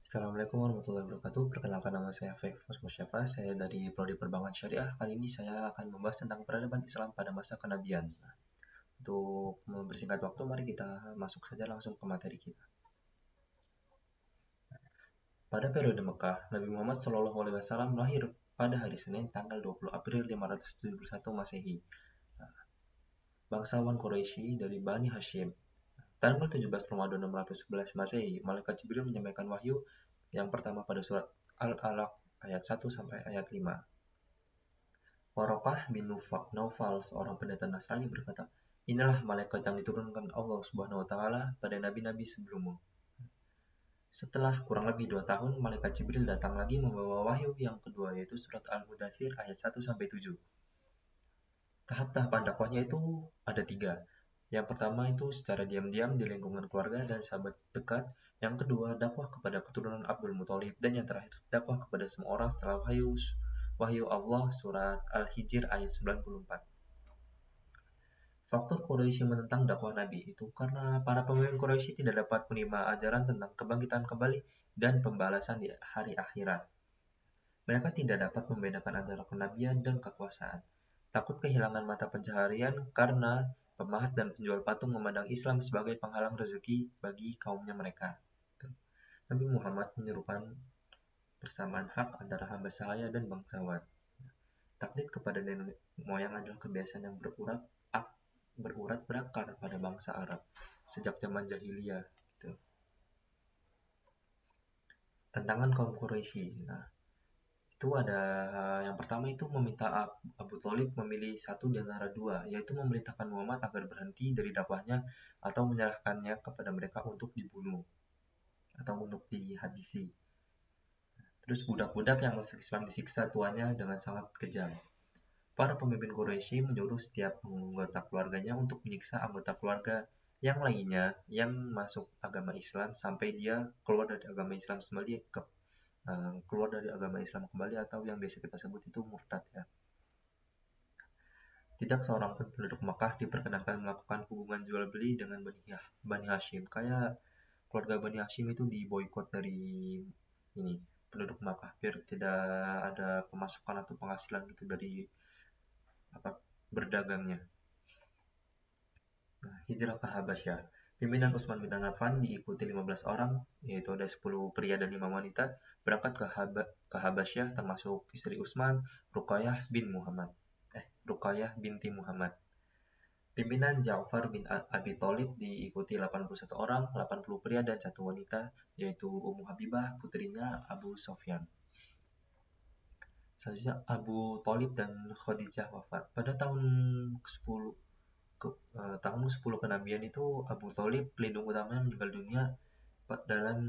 Assalamualaikum warahmatullahi wabarakatuh. Perkenalkan, nama saya Faifuz Musyafa. Saya dari Prodi Perbankan Syariah. Kali ini saya akan membahas tentang peradaban Islam pada masa kenabian. Untuk mempersingkat waktu, mari kita masuk saja langsung ke materi kita. Pada periode Mekah, Nabi Muhammad SAW lahir pada hari Senin tanggal 20 April 571 Masehi. Bangsawan Quraisy dari Bani Hashim. Tanggal 17 Ramadan 611 Masehi, Malaikat Jibril menyampaikan wahyu yang pertama pada surat Al-Alaq ayat 1 sampai ayat 5. Waraqah bin Naufal, seorang pendeta Nasrani berkata, "Inilah malaikat yang diturunkan Allah Subhanahu wa taala pada nabi-nabi sebelummu." Setelah kurang lebih 2 tahun, malaikat Jibril datang lagi membawa wahyu yang kedua, yaitu surat Al-Mudaththir ayat 1 sampai 7. Tahap-tahapan dakwahnya itu ada 3. Yang pertama itu secara diam-diam di lingkungan keluarga dan sahabat dekat. Yang kedua, dakwah kepada keturunan Abdul Muthalib. Dan yang terakhir, dakwah kepada semua orang setelah wahyu Allah surat Al-Hijr ayat 94. Faktor Quraisy menentang dakwah Nabi itu karena para pemimpin Quraisy tidak dapat menerima ajaran tentang kebangkitan kembali dan pembalasan di hari akhirat. Mereka tidak dapat membedakan antara kenabian dan kekuasaan. Takut kehilangan mata pencaharian karena pemahat dan penjual patung memandang Islam sebagai penghalang rezeki bagi kaumnya mereka. Nabi Muhammad menyerukan persamaan hak antara hamba sahaya dan bangsawan. Taklid kepada nenek moyang adalah kebiasaan yang berurat berakar pada bangsa Arab sejak zaman jahiliyah. Gitu. Tantangan kaum Quraisy. Nah, itu ada yang pertama itu meminta Abu Thalib memilih satu di antara dua, yaitu memerintahkan Muhammad agar berhenti dari dakwahnya atau menyerahkannya kepada mereka untuk dibunuh atau untuk dihabisi. Terus budak-budak yang masuk Islam disiksa tuannya dengan sangat kejam. Para pemimpin Quraisy menyuruh setiap anggota keluarganya untuk menyiksa anggota keluarga yang lainnya yang masuk agama Islam sampai dia keluar dari agama Islam kembali atau yang biasa kita sebut itu murtad ya. Tidak seorang pun penduduk Makkah diperkenankan melakukan hubungan jual beli dengan Bani Hashim. Kayak keluarga Bani Hashim itu diboikot dari ini penduduk Makkah biar tidak ada pemasukan atau penghasilan gitu dari berdagangnya. Hijrah ke Habasyah. Pimpinan Utsman bin Affan diikuti 15 orang, yaitu ada 10 pria dan 5 wanita, berangkat ke Habasyah termasuk istri Utsman, Ruqayyah binti Muhammad. Pimpinan Ja'far bin Abi Thalib diikuti 81 orang, 80 pria dan 1 wanita, yaitu Ummu Habibah, putrinya Abu Sofyan. Selanjutnya Abu Thalib dan Khadijah wafat. Pada tahun 10 kenabian itu Abu Thalib pelindung utamanya meninggal dunia dalam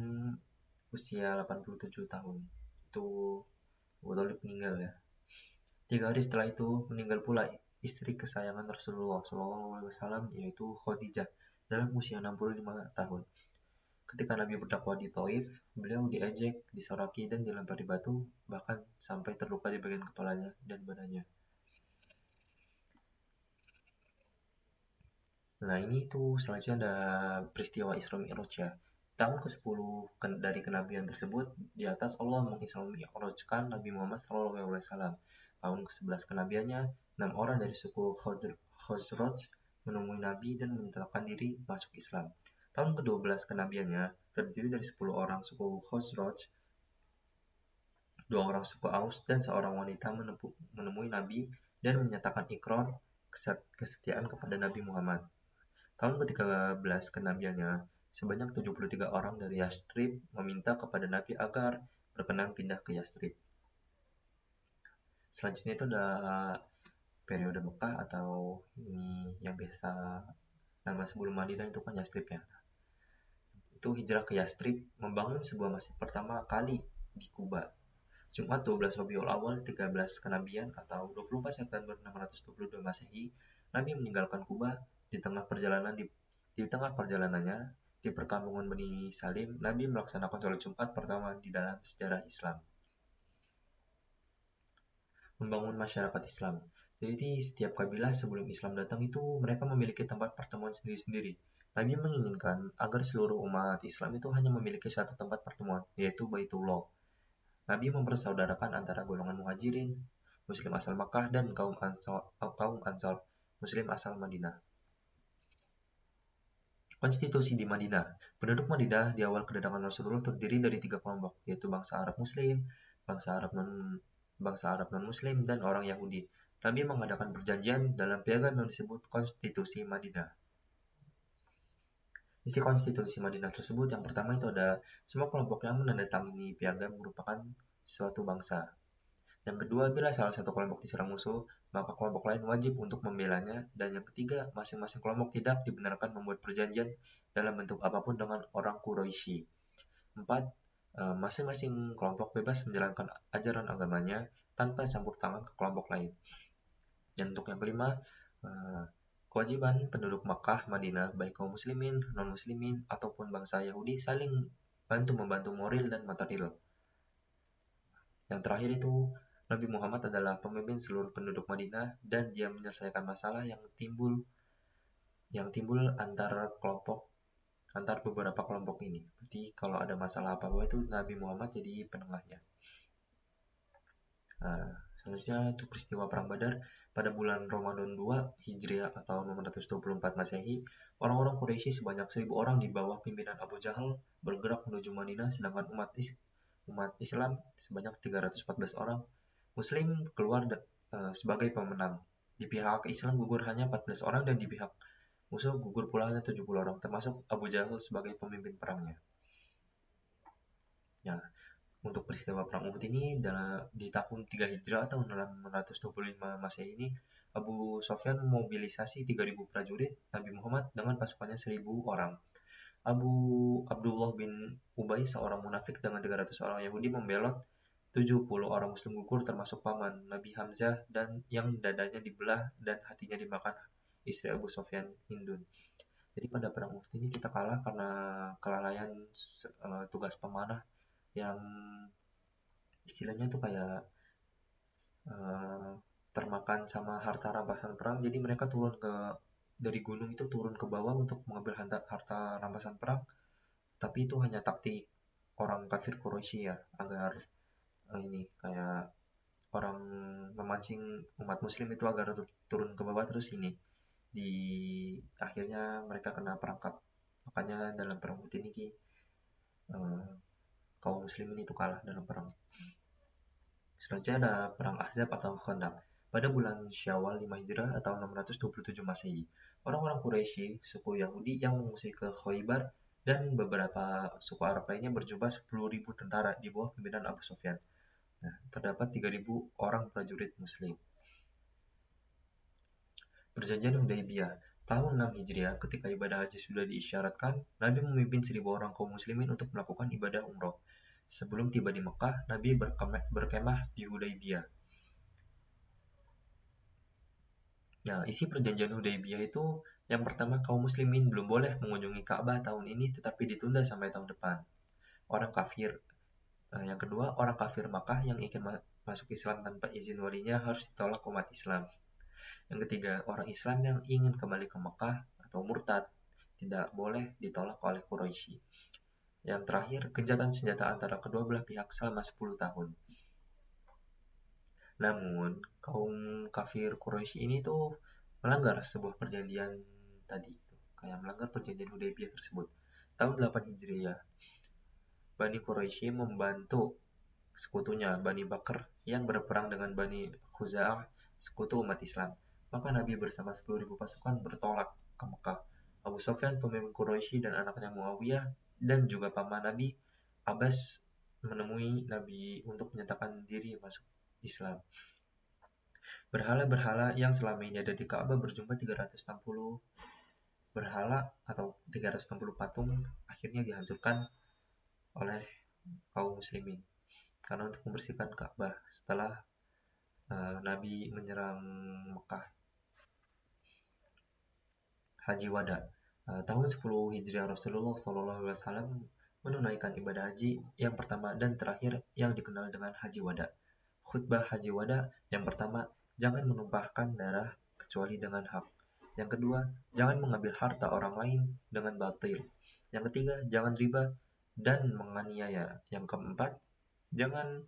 usia 87 tahun. Itu Abu Thalib meninggal ya. 3 hari setelah itu meninggal pula istri kesayangan Rasulullah SAW, yaitu Khadijah, dalam usia 65 tahun. Ketika Nabi berdakwah di Taif, beliau diejek, disoraki, dan dilempari batu, bahkan sampai terluka di bagian kepalanya dan badannya. Nah, ini tuh selanjutnya ada peristiwa Isra Mi'raj ya. Tahun ke-10 dari kenabian tersebut, di atas Allah mengisra Mi'rajkan Nabi Muhammad SAW. Tahun ke-11 kenabiannya, 6 orang dari suku Khazraj menemui Nabi dan menyatakan diri masuk Islam. Tahun ke-12 kenabiannya terdiri dari 10 orang suku Khazraj, 2 orang suku Aus, dan seorang wanita menemui Nabi dan menyatakan ikrar kesetiaan kepada Nabi Muhammad. Tahun ke-13 kenabiannya, sebanyak 73 orang dari Yastrib meminta kepada Nabi agar berkenan pindah ke Yastrib. Selanjutnya itu ada periode Mekah atau ini yang biasa nama sebelum Madinah itu kan Yastrib ya. Itu hijrah ke Yastrib membangun sebuah masjid pertama kali di Kuba. Jumat 12 Rabiul Awal 13 kenabian atau 24 September 622 Masehi, Nabi meninggalkan Kuba. Di tengah perjalanannya di perkampungan Bani Salim, Nabi melaksanakan sholat Jumat pertama di dalam sejarah Islam. Membangun masyarakat Islam. Jadi setiap kabilah sebelum Islam datang itu mereka memiliki tempat pertemuan sendiri-sendiri. Nabi menginginkan agar seluruh umat Islam itu hanya memiliki satu tempat pertemuan, yaitu Baitullah. Nabi mempersaudarakan antara golongan muhajirin, muslim asal Makkah, dan kaum Ansar, muslim asal Madinah. Konstitusi di Madinah. Penduduk Madinah di awal kedatangan Rasulullah terdiri dari 3 kelompok, yaitu bangsa Arab Muslim, bangsa Arab non-Muslim, dan orang Yahudi. Nabi mengadakan perjanjian dalam piagam yang disebut Konstitusi Madinah. Isi konstitusi Madinah tersebut yang pertama itu ada semua kelompok yang menandatangani piagam merupakan suatu bangsa. Yang kedua, bila salah satu kelompok diserang musuh, maka kelompok lain wajib untuk membelanya. Dan yang ketiga, masing-masing kelompok tidak dibenarkan membuat perjanjian dalam bentuk apapun dengan orang Quraisy. 4. Masing-masing kelompok bebas menjalankan ajaran agamanya tanpa campur tangan ke kelompok lain. Dan untuk yang kelima, kewajiban penduduk Makkah, Madinah, baik kaum muslimin, non-muslimin, ataupun bangsa Yahudi saling bantu-membantu moral dan material. Yang terakhir itu, Nabi Muhammad adalah pemimpin seluruh penduduk Madinah dan dia menyelesaikan masalah yang timbul antar beberapa kelompok ini. Berarti kalau ada masalah apa-apa itu Nabi Muhammad jadi penengahnya. Selanjutnya untuk peristiwa Perang Badar pada bulan Ramadan 2 Hijriah atau 624 Masehi, orang-orang Quraisy sebanyak 1.000 orang di bawah pimpinan Abu Jahal bergerak menuju Madinah, sedangkan umat Islam sebanyak 314 orang Muslim keluar sebagai pemenang. Di pihak Islam gugur hanya 14 orang dan di pihak musuh gugur pula hanya 70 orang, termasuk Abu Jahal sebagai pemimpin perangnya. Ya, untuk peristiwa Perang Uhud ini di tahun 3 Hijrah atau 625 Masehi ini, Abu Sofyan memobilisasi 3.000 prajurit Nabi Muhammad dengan pasukannya 1.000 orang. Abdullah bin Ubay, seorang munafik dengan 300 orang Yahudi, membelot 70 orang Muslim gugur termasuk paman Nabi Hamzah dan yang dadanya dibelah dan hatinya dimakan istri Abu Sofyan, Hindun. Jadi pada perang Uhud ini kita kalah karena kelalaian tugas pemanah yang istilahnya tuh kayak termakan sama harta rampasan perang. Jadi mereka dari gunung itu turun ke bawah untuk mengambil harta rampasan perang. Tapi itu hanya taktik orang kafir Quraisy ya, agar ini kayak orang memancing umat muslim itu agar turun ke bawah terus ini di akhirnya mereka kena perangkap. Makanya dalam perang Uhud ini kaum muslimin itu kalah dalam perang. Selanjutnya ada perang Ahzab atau Khandaq pada bulan Syawal 5 Hijrah atau 627 Masehi. Orang-orang Quraisy, suku Yahudi yang mengungsi ke Khaybar dan beberapa suku Arab lainnya berjumlah 10.000 tentara di bawah pimpinan Abu Sufyan. Nah, terdapat 3.000 orang prajurit Muslim. Perjanjian Hudaybiyah tahun 6 Hijriah, ketika ibadah haji sudah diisyaratkan, Nabi memimpin 1.000 orang kaum muslimin untuk melakukan ibadah umroh. Sebelum tiba di Mekah, Nabi berkemah di Hudaybiyah. Nah, isi perjanjian Hudaybiyah itu yang pertama, kaum muslimin belum boleh mengunjungi Ka'bah tahun ini tetapi ditunda sampai tahun depan. Yang kedua, orang kafir Makkah yang ingin masuk Islam tanpa izin walinya harus ditolak umat Islam. Yang ketiga, orang Islam yang ingin kembali ke Mekah atau murtad tidak boleh ditolak oleh Quraisy. Yang terakhir, gencatan senjata antara kedua belah pihak selama 10 tahun. Namun, kaum kafir Quraisy ini tuh melanggar sebuah perjanjian tadi, kayak melanggar perjanjian Hudaybiyah tersebut. Tahun 8 Hijriah, Bani Quraisy membantu sekutunya Bani Bakr yang berperang dengan Bani Khuza'ah, sekutu umat Islam. Maka Nabi bersama 10.000 pasukan bertolak ke Mekah. Abu Sufyan, pemimpin Quraisy, dan anaknya Muawiyah dan juga paman Nabi Abbas menemui Nabi untuk menyatakan diri masuk Islam. Berhala-berhala yang selama ini ada di Ka'bah berjumlah 360 berhala atau 360 patung akhirnya dihancurkan oleh kaum muslimin karena untuk membersihkan Ka'bah setelah Nabi menyerang Mekah. Haji Wada tahun 10 Hijriah, Rasulullah SAW menunaikan ibadah haji yang pertama dan terakhir yang dikenal dengan Haji Wada. Khutbah Haji Wada yang pertama, jangan menumpahkan darah kecuali dengan hak. Yang kedua, jangan mengambil harta orang lain dengan batil. Yang ketiga, jangan riba dan menganiaya. Yang keempat, jangan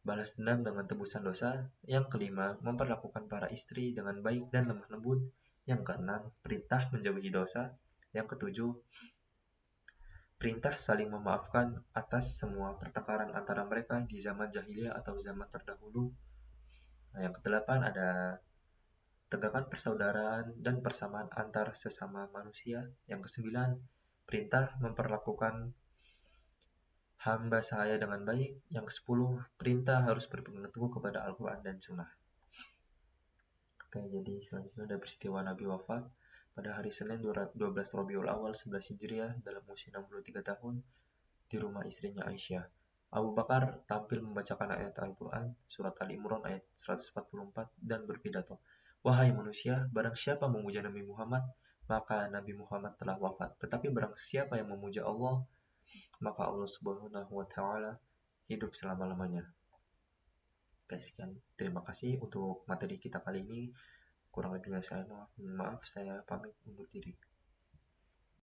balas dendam dengan tebusan dosa. Yang kelima, memperlakukan para istri dengan baik dan lemah lembut. Yang keenam, perintah menjauhi dosa. Yang ketujuh, perintah saling memaafkan atas semua pertengkaran antara mereka di zaman jahiliyah atau zaman terdahulu. Nah, yang kedelapan ada tegakkan persaudaraan dan persamaan antar sesama manusia. Yang kesembilan, perintah memperlakukan hamba sahaya dengan baik. Yang kesepuluh, perintah harus berpegang teguh kepada Al-Quran dan Sunnah. Oke, jadi selanjutnya ada peristiwa Nabi wafat pada hari Senin 12 Rabiul Awal 11 Hijriah dalam usia 63 tahun di rumah istrinya Aisyah. Abu Bakar tampil membacakan ayat Al-Quran, surat Ali Imran ayat 144 dan berpidato, "Wahai manusia, barang siapa memuja Nabi Muhammad, maka Nabi Muhammad telah wafat. Tetapi barang siapa yang memuja Allah, maka Allah Subhanahu wa Ta'ala hidup selama-lamanya." Oke, sekian. Terima kasih untuk materi kita kali ini. Kurang lebihnya saya mohon maaf, saya pamit undur diri.